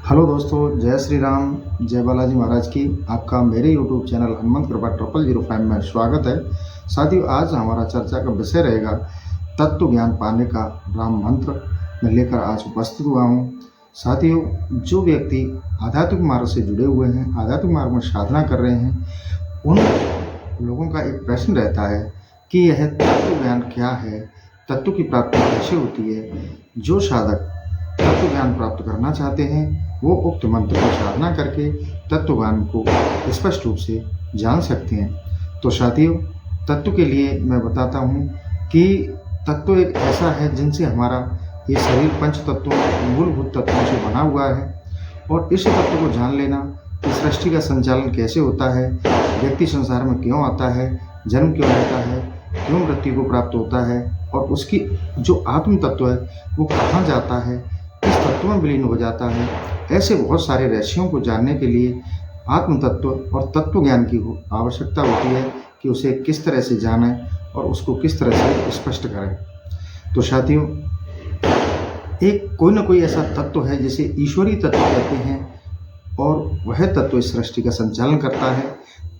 Hello दोस्तों, जय श्री राम, जय बालाजी महाराज की। आपका मेरे यूट्यूब चैनल हनुमंत कृपा 0005 में स्वागत है। साथियों, आज हमारा चर्चा का विषय रहेगा तत्व ज्ञान पाने का राम मंत्र मैं लेकर आज उपस्थित हुआ हूँ। साथियों, जो व्यक्ति आध्यात्मिक मार्ग से जुड़े हुए हैं, आध्यात्मिक मार्ग में साधना कर रहे हैं, उन लोगों का एक प्रश्न रहता है कि यह तत्व ज्ञान क्या है, तत्व की प्राप्ति कैसे होती है। जो साधक तत्व ज्ञान प्राप्त करना चाहते हैं वो उक्त मंत्र की साधना करके तत्व ज्ञान को स्पष्ट रूप से जान सकते हैं। तो साथियों, तत्व के लिए मैं बताता हूँ कि तत्व एक ऐसा है जिनसे हमारा ये शरीर पंच तत्वों, मूलभूत तत्वों से बना हुआ है। और इस तत्व को जान लेना कि सृष्टि का संचालन कैसे होता है, व्यक्ति संसार में क्यों आता है, जन्म क्यों लेता है, क्यों मृत्यु को प्राप्त होता है, और उसकी जो आत्म तत्व है वो कहाँ जाता है, किस तत्व में विलीन हो जाता है। ऐसे बहुत सारे रहस्यों को जानने के लिए आत्म तत्व और तत्व ज्ञान की आवश्यकता होती है कि उसे किस तरह से जाने और उसको किस तरह से स्पष्ट करें। तो साथियों, एक कोई ना कोई ऐसा तत्व है जिसे ईश्वरीय तत्व कहते हैं और वह तत्व इस सृष्टि का संचालन करता है।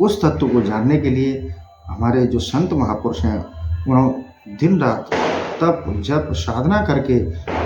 उस तत्व को जानने के लिए हमारे जो संत महापुरुष हैं उन्होंने दिन रात तप जप साधना करके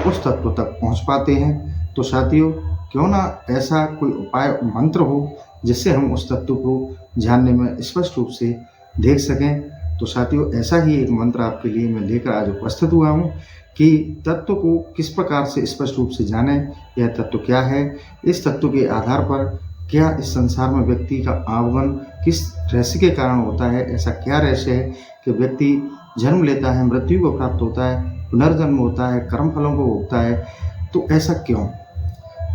उस तत्व तक पहुंच पाते हैं। तो साथियों, क्यों ना ऐसा कोई उपाय मंत्र हो जिससे हम उस तत्व को जानने में स्पष्ट रूप से देख सकें। तो साथियों, ऐसा ही एक मंत्र आपके लिए मैं लेकर आज उपस्थित हुआ हूँ कि तत्व को किस प्रकार से स्पष्ट रूप से जानें, यह तत्व क्या है, इस तत्व के आधार पर क्या इस संसार में व्यक्ति का आगमन किस रहस्य के कारण होता है। ऐसा क्या रहस्य है कि व्यक्ति जन्म लेता है, मृत्यु को प्राप्त होता है, पुनर्जन्म होता है, कर्म फलों को भोगता है। तो ऐसा क्यों?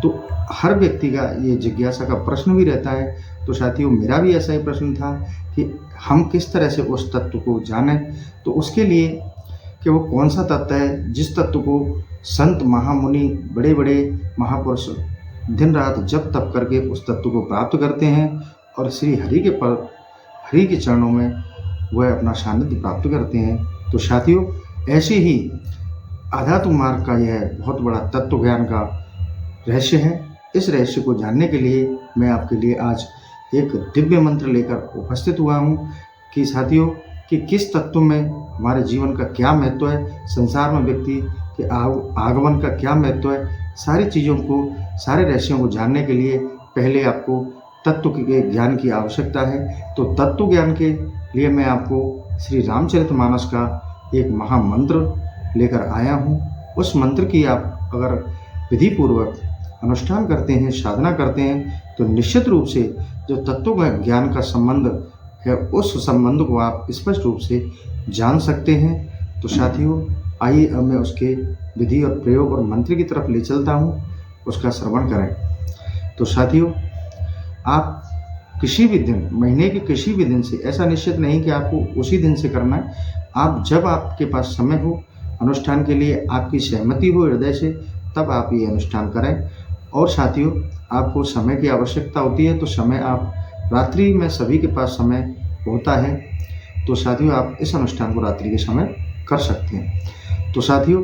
तो हर व्यक्ति का ये जिज्ञासा का प्रश्न भी रहता है। तो साथियों, मेरा भी ऐसा ही प्रश्न था कि हम किस तरह से उस तत्व को जानें। तो उसके लिए कि वो कौन सा तत्व है जिस तत्व को संत महामुनि बड़े बड़े महापुरुष दिन रात जप तप करके उस तत्व को प्राप्त करते हैं और श्री हरि के चरणों में वह अपना सानिध्य प्राप्त करते हैं। तो साथियों, ऐसे ही आध्यात्म मार्ग का यह बहुत बड़ा तत्व ज्ञान का रहस्य है। इस रहस्य को जानने के लिए मैं आपके लिए आज एक दिव्य मंत्र लेकर उपस्थित हुआ हूँ कि साथियों, कि किस तत्व में हमारे जीवन का क्या महत्व है, संसार में व्यक्ति के आगमन का क्या महत्व है। सारी चीज़ों को, सारे रहस्यों को जानने के लिए पहले आपको तत्व के ज्ञान की आवश्यकता है। तो तत्व ज्ञान के लिए मैं आपको श्री रामचरितमानस का एक महामंत्र लेकर आया हूँ। उस मंत्र की आप अगर विधि पूर्वक अनुष्ठान करते हैं, साधना करते हैं, तो निश्चित रूप से जो तत्व ज्ञान का संबंध है उस संबंध को आप स्पष्ट रूप से जान सकते हैं। तो साथियों, आइए अब मैं उसके विधि और प्रयोग और मंत्र की तरफ ले चलता हूँ, उसका श्रवण करें। तो साथियों, आप किसी भी दिन, महीने के किसी भी दिन से, ऐसा निश्चित नहीं कि आपको उसी दिन से करना है, आप जब आपके पास समय हो अनुष्ठान के लिए, आपकी सहमति हो हृदय से, तब आप ये अनुष्ठान करें। और साथियों, आपको समय की आवश्यकता होती है तो समय आप रात्रि में, सभी के पास समय होता है, तो साथियों आप इस अनुष्ठान को रात्रि के समय कर सकते हैं। तो साथियों,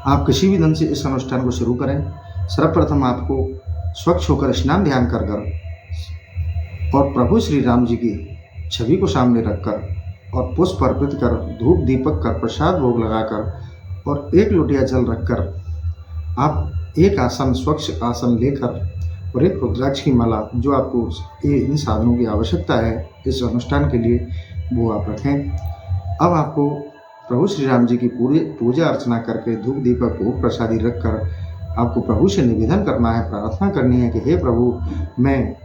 आप किसी भी दिन से इस अनुष्ठान को शुरू करें। सर्वप्रथम आपको स्वच्छ होकर स्नान ध्यान कर और प्रभु श्री राम जी की छवि को सामने रखकर और पुष्प अर्पित कर, धूप दीपक कर, प्रसाद भोग लगाकर और एक लोटिया जल रखकर आप एक आसन, स्वच्छ आसन लेकर और एक रुद्राक्ष की माला, जो आपको इन साधनों की आवश्यकता है इस अनुष्ठान के लिए, वो आप रखें। अब आपको प्रभु श्री राम जी की पूरी पूजा अर्चना करके धूप दीपक भोग प्रसादी रखकर आपको प्रभु से निवेदन करना है, प्रार्थना करनी है कि हे प्रभु, मैं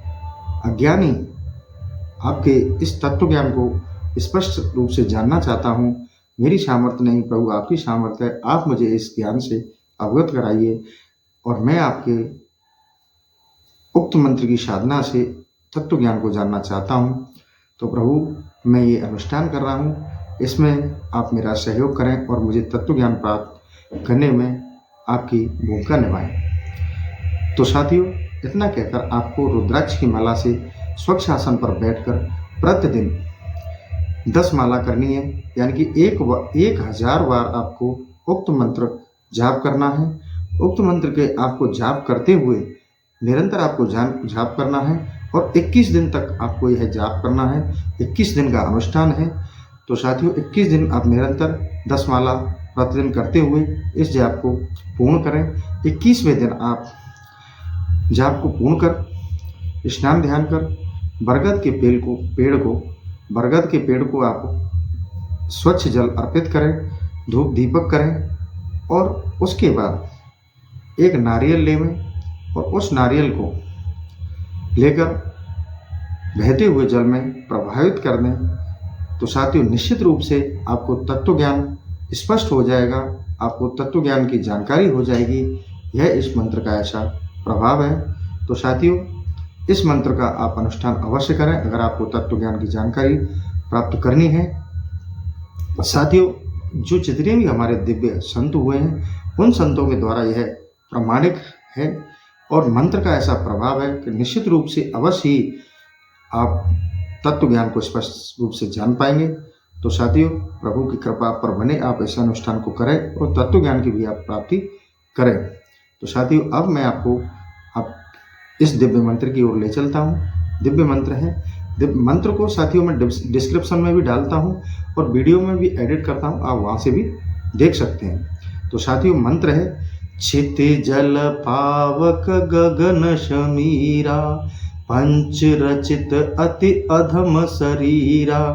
अज्ञानी आपके इस तत्व ज्ञान को स्पष्ट रूप से जानना चाहता हूँ। मेरी सामर्थ्य नहीं प्रभु, आपकी सामर्थ्य है। आप मुझे इस ज्ञान से अवगत कराइए और मैं आपके उक्त मंत्र की साधना से तत्व ज्ञान को जानना चाहता हूँ। तो प्रभु, मैं ये अनुष्ठान कर रहा हूँ, इसमें आप मेरा सहयोग करें और मुझे तत्व ज्ञान प्राप्त करने में आपकी भूमिका निभाएं। तो साथियों, इतना कहकर आपको रुद्राक्ष की माला से स्वच्छ आसन पर बैठकर प्रतिदिन 10 माला करनी है, यानी कि 1000 बार आपको उक्त मंत्र जाप करना है उक्त मंत्र के आपको जाप करते हुए निरंतर आपको जाप करना है और 21 दिन तक आपको यह जाप करना है। 21 दिन का अनुष्ठान है। तो साथियों 21 दिन आप निरंतर 10 माला प्रतिदिन करते हुए इस जाप को पूर्ण करें। 21वें दिन आप जाप को पूर्ण कर स्नान ध्यान कर बरगद के बरगद के पेड़ को आप स्वच्छ जल अर्पित करें, धूप दीपक करें और उसके बाद एक नारियल लें और उस नारियल को लेकर बहते हुए जल में प्रवाहित कर दें। तो साथियों निश्चित रूप से आपको तत्व ज्ञान स्पष्ट हो जाएगा, आपको तत्व ज्ञान की जानकारी हो जाएगी। यह इस मंत्र का ऐसा प्रभाव है। तो साथियों इस मंत्र का आप अनुष्ठान अवश्य करें अगर आपको तत्व ज्ञान की जानकारी प्राप्त करनी है। साथियों जो जितने भी हमारे दिव्य संत हुए हैं उन संतों के द्वारा यह प्रमाणिक है और मंत्र का ऐसा प्रभाव है कि निश्चित रूप से अवश्य ही आप तत्व ज्ञान को स्पष्ट रूप से जान पाएंगे। तो साथियों प्रभु की कृपा पर बने आप ऐसे अनुष्ठान को करें और तत्व ज्ञान की भी आप प्राप्ति करें। तो साथियों अब मैं आपको इस दिव्य मंत्र की ओर ले चलता हूँ। दिव्य मंत्र है। दिव्य मंत्र को साथियों मैं डिस्क्रिप्शन में भी डालता हूँ और वीडियो में भी एडिट करता हूँ, आप वहाँ से भी देख सकते हैं। तो साथियों मंत्र है क्षिति जल पावक गगन शमीरा पंच रचित अति अधम शरीरा।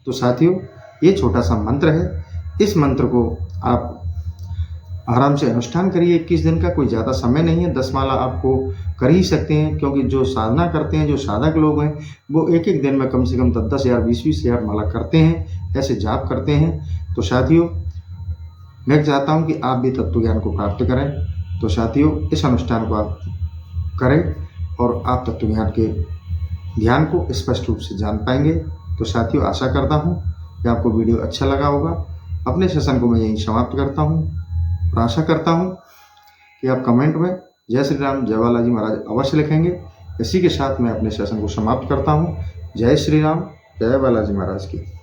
तो साथियों ये छोटा सा मंत्र है। इस मंत्र को आप आराम से अनुष्ठान करिए। 21 दिन का कोई ज़्यादा समय नहीं है। 10 माला आपको कर ही सकते हैं क्योंकि जो साधना करते हैं, जो साधक लोग हैं, वो एक एक दिन में कम से कम 10-10 हज़ार 20-20 हज़ार माला करते हैं, ऐसे जाप करते हैं। तो साथियों मैं चाहता हूँ कि आप भी तत्व ज्ञान को प्राप्त करें। तो साथियों इस अनुष्ठान को आप करें और आप तत्व ज्ञान के ज्ञान को स्पष्ट रूप से जान पाएंगे। तो साथियों आशा करता हूँ कि आपको वीडियो अच्छा लगा होगा। अपने सेशन को मैं यहीं समाप्त करता हूँ और आशा करता हूँ कि आप कमेंट में जय श्री राम जय बालाजी महाराज अवश्य लिखेंगे। इसी के साथ मैं अपने सेशन को समाप्त करता हूँ। जय श्री राम जय बालाजी महाराज की।